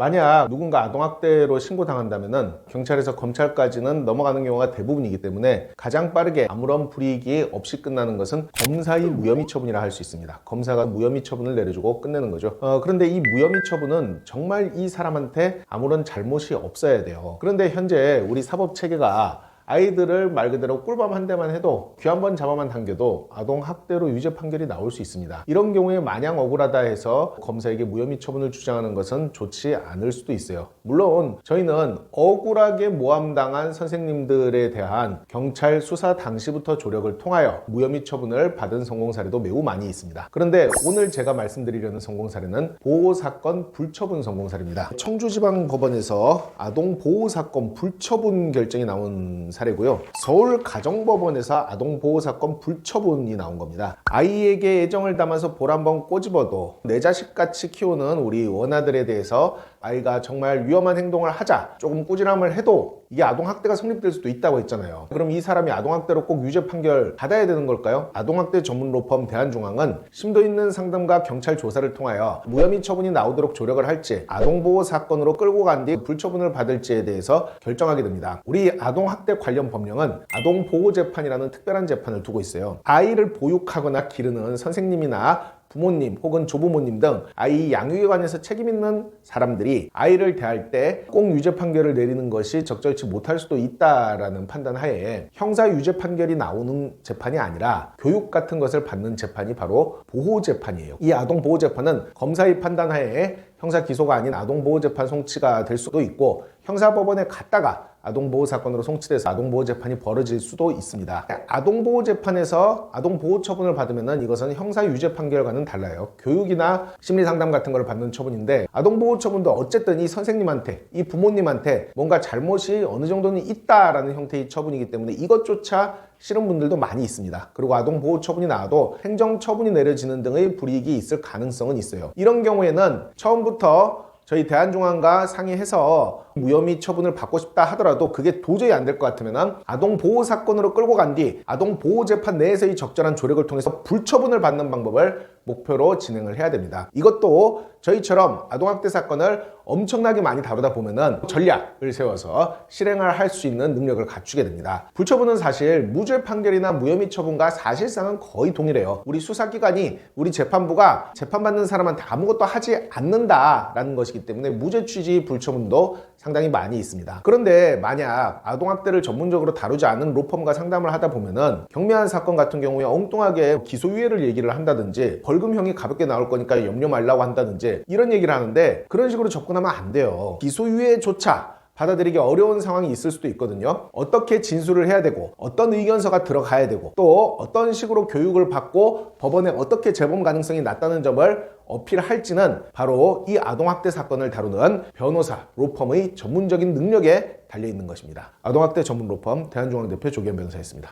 만약 누군가 아동학대로 신고당한다면은 경찰에서 검찰까지는 넘어가는 경우가 대부분이기 때문에 가장 빠르게 아무런 불이익이 없이 끝나는 것은 검사의 무혐의 처분이라 할 수 있습니다. 검사가 무혐의 처분을 내려주고 끝내는 거죠. 그런데 이 무혐의 처분은 정말 이 사람한테 아무런 잘못이 없어야 돼요. 그런데 현재 우리 사법 체계가 아이들을 말 그대로 꿀밤 한 대만 해도 귀 한 번 잡아만 당겨도 아동학대로 유죄 판결이 나올 수 있습니다. 이런 경우에 마냥 억울하다 해서 검사에게 무혐의 처분을 주장하는 것은 좋지 않을 수도 있어요. 물론 저희는 억울하게 모함당한 선생님들에 대한 경찰 수사 당시부터 조력을 통하여 무혐의 처분을 받은 성공 사례도 매우 많이 있습니다. 그런데 오늘 제가 말씀드리려는 성공 사례는 보호사건 불처분 성공 사례입니다. 청주지방법원에서 아동보호사건 불처분 결정이 나온 사례고요. 서울가정법원에서 아동보호사건 불처분이 나온 겁니다. 아이에게 애정을 담아서 볼 한번 꼬집어도 내 자식같이 키우는 우리 원아들에 대해서 아이가 정말 위험한 행동을 하자 조금 꾸지람을 해도 이게 아동학대가 성립될 수도 있다고 했잖아요. 그럼 이 사람이 아동학대로 꼭 유죄 판결 받아야 되는 걸까요? 아동학대 전문 로펌 대한중앙은 심도 있는 상담과 경찰 조사를 통하여 무혐의 처분이 나오도록 조력을 할지 아동보호 사건으로 끌고 간 뒤 불처분을 받을지에 대해서 결정하게 됩니다. 우리 아동학대 관련 법령은 아동보호재판이라는 특별한 재판을 두고 있어요. 아이를 보육하거나 기르는 선생님이나 부모님 혹은 조부모님 등 아이 양육에 관해서 책임 있는 사람들이 아이를 대할 때 꼭 유죄 판결을 내리는 것이 적절치 못할 수도 있다라는 판단 하에 형사 유죄 판결이 나오는 재판이 아니라 교육 같은 것을 받는 재판이 바로 보호재판이에요. 이 아동보호재판은 검사의 판단 하에 형사 기소가 아닌 아동보호재판 송치가 될 수도 있고 형사법원에 갔다가 아동보호사건으로 송치돼서 아동보호재판이 벌어질 수도 있습니다. 아동보호재판에서 아동보호처분을 받으면 이것은 형사유죄 판결과는 달라요. 교육이나 심리상담 같은 걸 받는 처분인데 아동보호처분도 어쨌든 이 선생님한테 이 부모님한테 뭔가 잘못이 어느 정도는 있다라는 형태의 처분이기 때문에 이것조차 싫은 분들도 많이 있습니다. 그리고 아동보호처분이 나와도 행정처분이 내려지는 등의 불이익이 있을 가능성은 있어요. 이런 경우에는 처음부터 저희 대한중앙과 상의해서 무혐의 처분을 받고 싶다 하더라도 그게 도저히 안 될 것 같으면 아동보호사건으로 끌고 간 뒤 아동보호재판 내에서의 적절한 조력을 통해서 불처분을 받는 방법을 목표로 진행을 해야 됩니다. 이것도 저희처럼 아동학대 사건을 엄청나게 많이 다루다 보면은 전략을 세워서 실행을 할 수 있는 능력을 갖추게 됩니다. 불처분은 사실 무죄 판결이나 무혐의 처분과 사실상은 거의 동일해요. 우리 수사기관이 우리 재판부가 재판받는 사람한테 아무것도 하지 않는다라는 것이기 때문에 무죄 취지 불처분도 상당히 많이 있습니다. 그런데 만약 아동학대를 전문적으로 다루지 않은 로펌과 상담을 하다 보면은 경미한 사건 같은 경우에 엉뚱하게 기소유예를 얘기를 한다든지 벌금형이 가볍게 나올 거니까 염려 말라고 한다든지 이런 얘기를 하는데 그런 식으로 접근하면 안 돼요. 기소유예조차 받아들이기 어려운 상황이 있을 수도 있거든요. 어떻게 진술을 해야 되고 어떤 의견서가 들어가야 되고 또 어떤 식으로 교육을 받고 법원에 어떻게 재범 가능성이 낮다는 점을 어필할지는 바로 이 아동학대 사건을 다루는 변호사, 로펌의 전문적인 능력에 달려있는 것입니다. 아동학대 전문 로펌 대한중앙 대표 조기현 변호사였습니다.